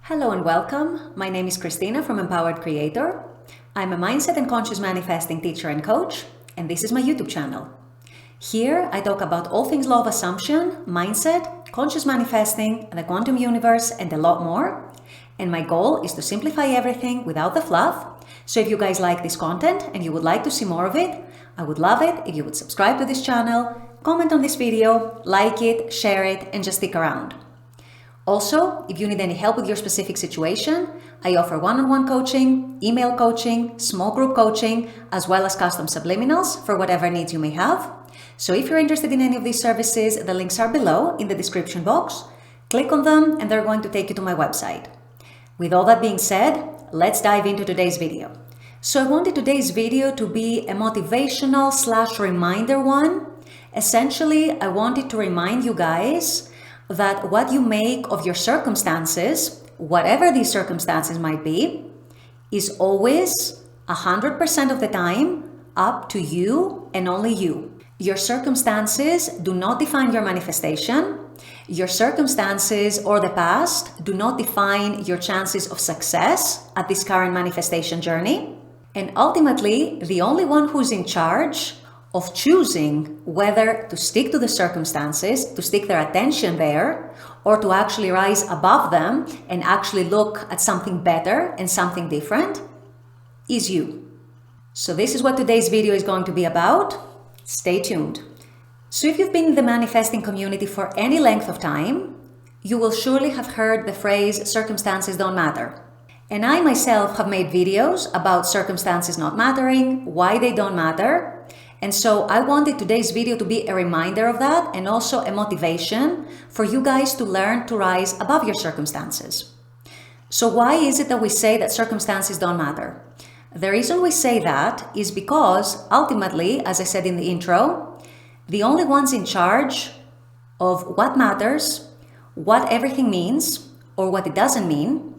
Hello and welcome. My name is Christina from Empowered Creator. I'm a mindset and conscious manifesting teacher and coach, and this is my YouTube channel. Here I talk about all things law of assumption, mindset, conscious manifesting, the quantum universe, and a lot more. And my goal is to simplify everything without the fluff. So if you guys like this content and you would like to see more of it, I would love it if you would subscribe to this channel, comment on this video, like it, share it, and just stick around. Also, if you need any help with your specific situation, I offer one-on-one coaching, email coaching, small group coaching, as well as custom subliminals for whatever needs you may have. So if you're interested in any of these services, the links are below in the description box. Click on them and they're going to take you to my website. With all that being said, let's dive into today's video. So I wanted today's video to be a motivational / reminder one. Essentially, I wanted to remind you guys that what you make of your circumstances, whatever these circumstances might be, is always 100% of the time up to you and only you. Your circumstances do not define your manifestation. Your circumstances or the past do not define your chances of success at this current manifestation journey. And ultimately, the only one who's in charge of choosing whether to stick to the circumstances, to stick their attention there, or to actually rise above them and actually look at something better and something different, is you. So this is what today's video is going to be about. Stay tuned. So if you've been in the manifesting community for any length of time, you will surely have heard the phrase, circumstances don't matter. And I myself have made videos about circumstances not mattering, why they don't matter. And so I wanted today's video to be a reminder of that and also a motivation for you guys to learn to rise above your circumstances. So why is it that we say that circumstances don't matter? The reason we say that is because ultimately, as I said in the intro, the only ones in charge of what matters, what everything means or what it doesn't mean,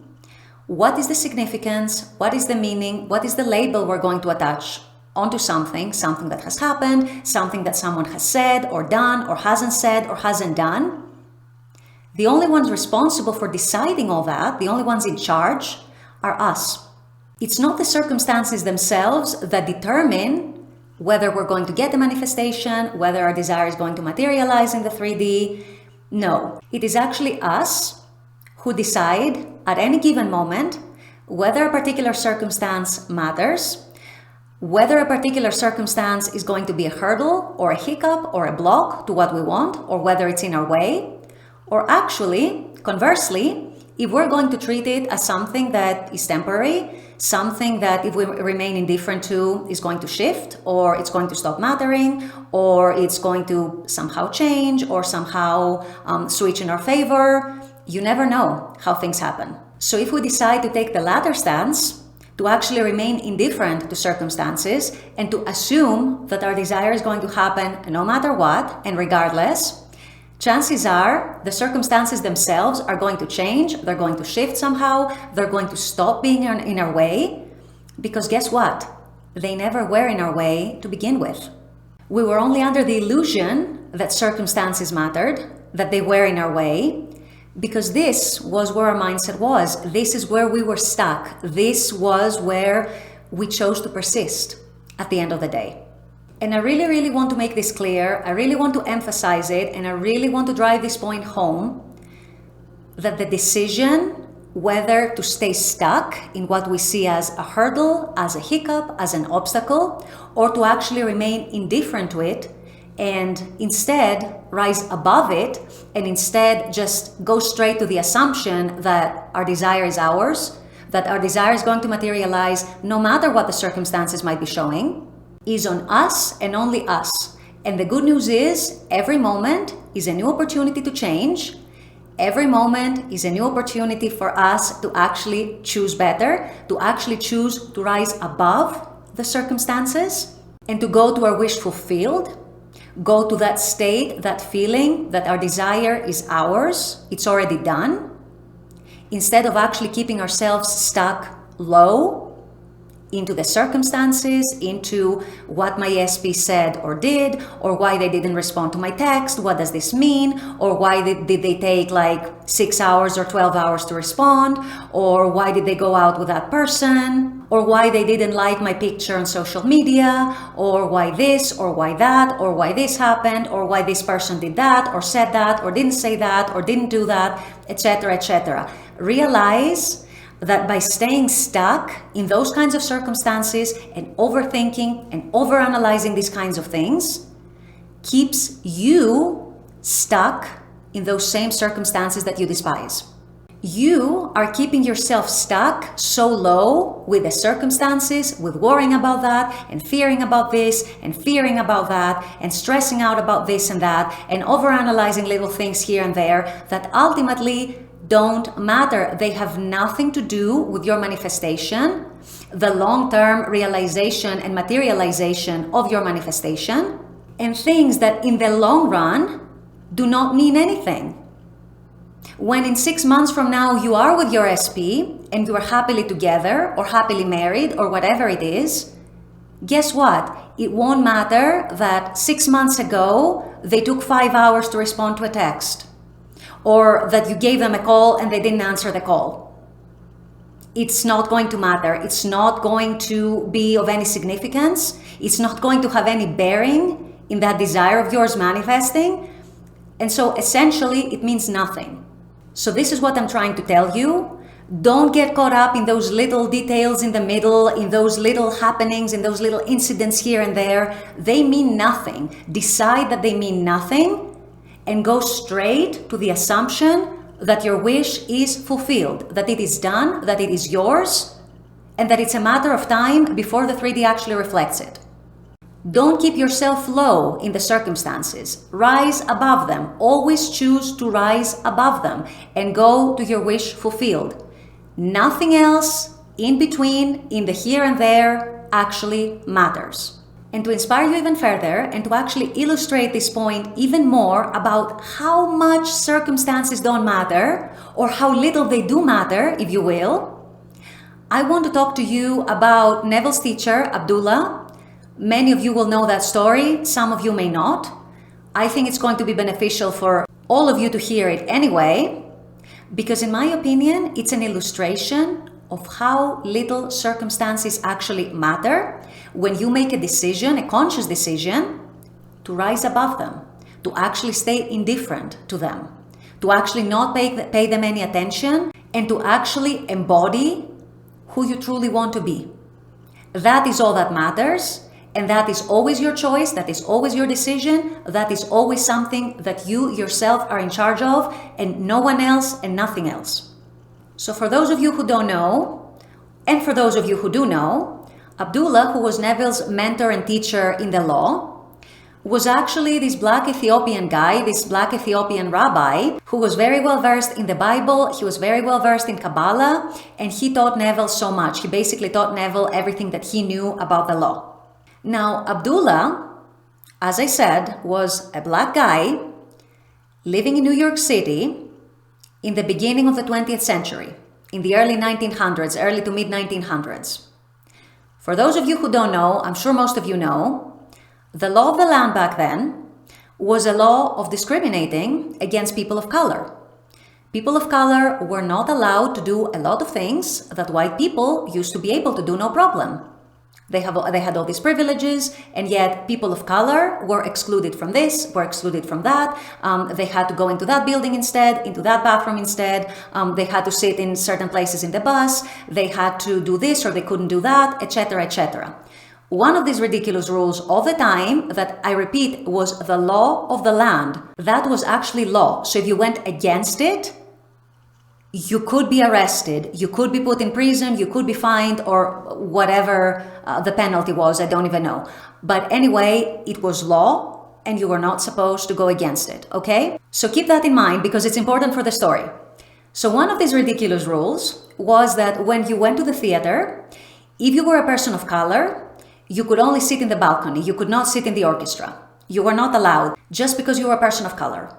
what is the significance, what is the meaning, what is the label we're going to attach onto something that has happened, something that someone has said or done or hasn't said or hasn't done. The only ones responsible for deciding all that, the only ones in charge, are us. It's not the circumstances themselves that determine whether we're going to get the manifestation, whether our desire is going to materialize in the 3D. No, it is actually us who decide at any given moment whether a particular circumstance matters, whether a particular circumstance is going to be a hurdle or a hiccup or a block to what we want, or whether it's in our way, or actually, conversely, if we're going to treat it as something that is temporary, something that if we remain indifferent to is going to shift, or it's going to stop mattering, or it's going to somehow change, or somehow switch in our favor. You never know how things happen. So if we decide to take the latter stance, to actually remain indifferent to circumstances and to assume that our desire is going to happen no matter what and regardless, chances are the circumstances themselves are going to change, they're going to shift somehow, they're going to stop being in our way, because guess what? They never were in our way to begin with. We were only under the illusion that circumstances mattered, that they were in our way, because this was where our mindset was. This is where we were stuck. This was where we chose to persist at the end of the day. And I really, really want to make this clear. I really want to emphasize it. And I really want to drive this point home, that the decision whether to stay stuck in what we see as a hurdle, as a hiccup, as an obstacle, or to actually remain indifferent to it and instead rise above it, and instead just go straight to the assumption that our desire is ours, that our desire is going to materialize no matter what the circumstances might be showing, is on us and only us. And the good news is every moment is a new opportunity to change. Every moment is a new opportunity for us to actually choose better, to actually choose to rise above the circumstances and to go to our wish fulfilled. Go to that state, that feeling that our desire is ours, it's already done, instead of actually keeping ourselves stuck low into the circumstances, into what my SP said or did, or why they didn't respond to my text, what does this mean, or why did they take like 6 hours or 12 hours to respond, or why did they go out with that person, or why they didn't like my picture on social media, or why this, or why that, or why this happened, or why this person did that, or said that, or didn't say that, or didn't do that, etc., etc. Realize that by staying stuck in those kinds of circumstances and overthinking and overanalyzing these kinds of things keeps you stuck in those same circumstances that you despise. You are keeping yourself stuck so low with the circumstances, with worrying about that and fearing about this and fearing about that and stressing out about this and that and overanalyzing little things here and there that ultimately don't matter. They have nothing to do with your manifestation, the long-term realization and materialization of your manifestation, and things that in the long run do not mean anything. When in 6 months from now you are with your SP and you are happily together or happily married or whatever it is, guess what? It won't matter that 6 months ago they took 5 hours to respond to a text, or that you gave them a call and they didn't answer the call. It's not going to matter. It's not going to be of any significance. It's not going to have any bearing in that desire of yours manifesting. And so essentially it means nothing. So this is what I'm trying to tell you. Don't get caught up in those little details in the middle, in those little happenings, in those little incidents here and there. They mean nothing. Decide that they mean nothing and go straight to the assumption that your wish is fulfilled, that it is done, that it is yours, and that it's a matter of time before the 3D actually reflects it. Don't keep yourself low in the circumstances. Rise above them. Always choose to rise above them and go to your wish fulfilled. Nothing else in between, in the here and there, actually matters. And to inspire you even further and to actually illustrate this point even more about how much circumstances don't matter, or how little they do matter, if you will, I want to talk to you about Neville's teacher, Abdullah. Many of you will know that story, some of you may not. I think it's going to be beneficial for all of you to hear it anyway, because in my opinion, it's an illustration of how little circumstances actually matter when you make a decision, a conscious decision, to rise above them, to actually stay indifferent to them, to actually not pay them any attention, and to actually embody who you truly want to be. That is all that matters, and that is always your choice, that is always your decision, that is always something that you yourself are in charge of, and no one else and nothing else. So for those of you who don't know, and for those of you who do know, Abdullah, who was Neville's mentor and teacher in the law, was actually this black Ethiopian guy, this black Ethiopian rabbi, who was very well versed in the Bible, he was very well versed in Kabbalah, and he taught Neville so much. He basically taught Neville everything that he knew about the law. Now, Abdullah, as I said, was a black guy living in New York City in the beginning of the 20th century, in the early 1900s, early to mid 1900s. For those of you who don't know, I'm sure most of you know, the law of the land back then was a law of discriminating against people of color. People of color were not allowed to do a lot of things that white people used to be able to do no problem. They had all these privileges, and yet people of color were excluded from this, were excluded from that. They had to go into that building instead, into that bathroom instead. They had to sit in certain places in the bus. They had to do this or they couldn't do that, etc., etc. One of these ridiculous rules of the time that, I repeat, was the law of the land. That was actually law. So if you went against it, you could be arrested, you could be put in prison, you could be fined, or whatever the penalty was, I don't even know. But anyway, it was law and you were not supposed to go against it, okay? So keep that in mind because it's important for the story. So one of these ridiculous rules was that when you went to the theater, if you were a person of color, you could only sit in the balcony, you could not sit in the orchestra. You were not allowed just because you were a person of color.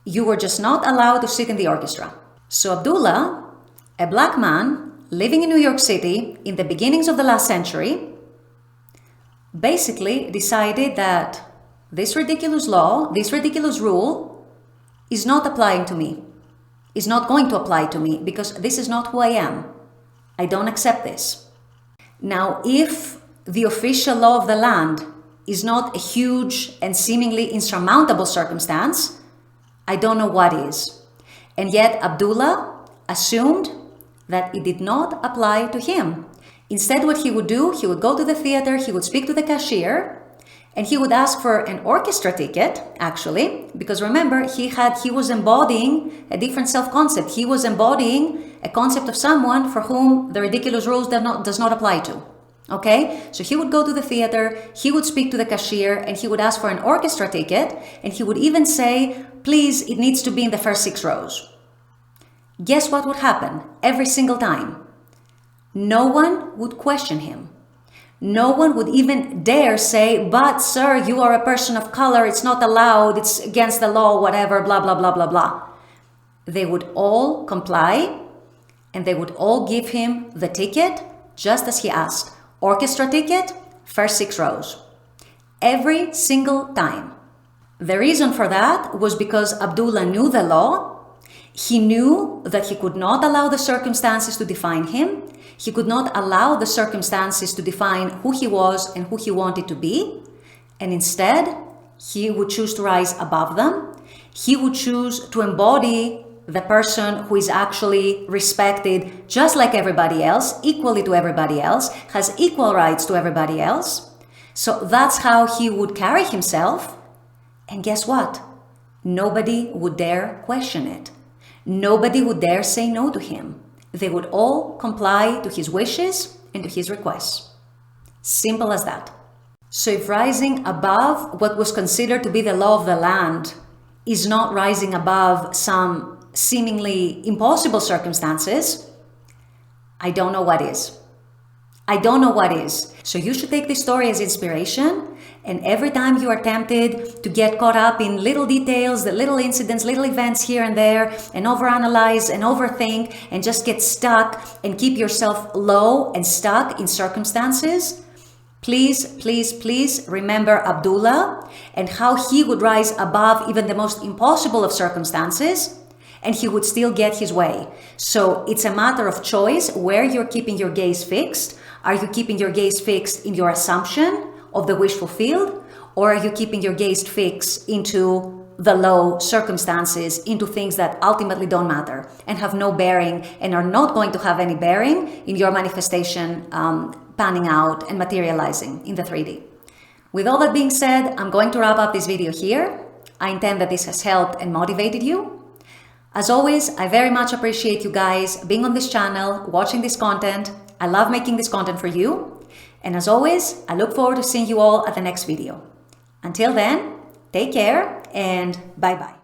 You were just not allowed to sit in the orchestra. So Abdullah, a black man living in New York City in the beginnings of the last century, basically decided that this ridiculous law, this ridiculous rule is not applying to me, is not going to apply to me because this is not who I am. I don't accept this. Now, if the official law of the land is not a huge and seemingly insurmountable circumstance, I don't know what is. And yet Abdullah assumed that it did not apply to him. Instead, what he would do, he would go to the theater, he would speak to the cashier, and he would ask for an orchestra ticket, actually, because remember, he was embodying a different self-concept. He was embodying a concept of someone for whom the ridiculous rules does not apply to. Okay, so he would go to the theater, he would speak to the cashier, and he would ask for an orchestra ticket, and he would even say, please, it needs to be in the first 6 rows. Guess what would happen every single time? No one would question him. No one would even dare say, but sir, you are a person of color, it's not allowed, it's against the law, whatever, blah, blah, blah, blah, blah. They would all comply, and they would all give him the ticket just as he asked. Orchestra ticket, first 6 rows. Every single time. The reason for that was because Abdullah knew the law. He knew that he could not allow the circumstances to define him. He could not allow the circumstances to define who he was and who he wanted to be. And instead, he would choose to rise above them. He would choose to embody the person who is actually respected just like everybody else, equally to everybody else, has equal rights to everybody else. So that's how he would carry himself. And guess what? Nobody would dare question it. Nobody would dare say no to him. They would all comply to his wishes and to his requests. Simple as that. So if rising above what was considered to be the law of the land is not rising above some seemingly impossible circumstances, I don't know what is. I don't know what is. So you should take this story as inspiration, and every time you are tempted to get caught up in little details, the little incidents, little events here and there, and overanalyze and overthink and just get stuck and keep yourself low and stuck in circumstances, please, please, please remember Abdullah and how he would rise above even the most impossible of circumstances, and he would still get his way. So it's a matter of choice where you're keeping your gaze fixed. Are you keeping your gaze fixed in your assumption of the wish fulfilled? Or are you keeping your gaze fixed into the low circumstances, into things that ultimately don't matter and have no bearing and are not going to have any bearing in your manifestation panning out and materializing in the 3D? With all that being said, I'm going to wrap up this video here. I intend that this has helped and motivated you. As always, I very much appreciate you guys being on this channel, watching this content. I love making this content for you. And as always, I look forward to seeing you all at the next video. Until then, take care and bye-bye.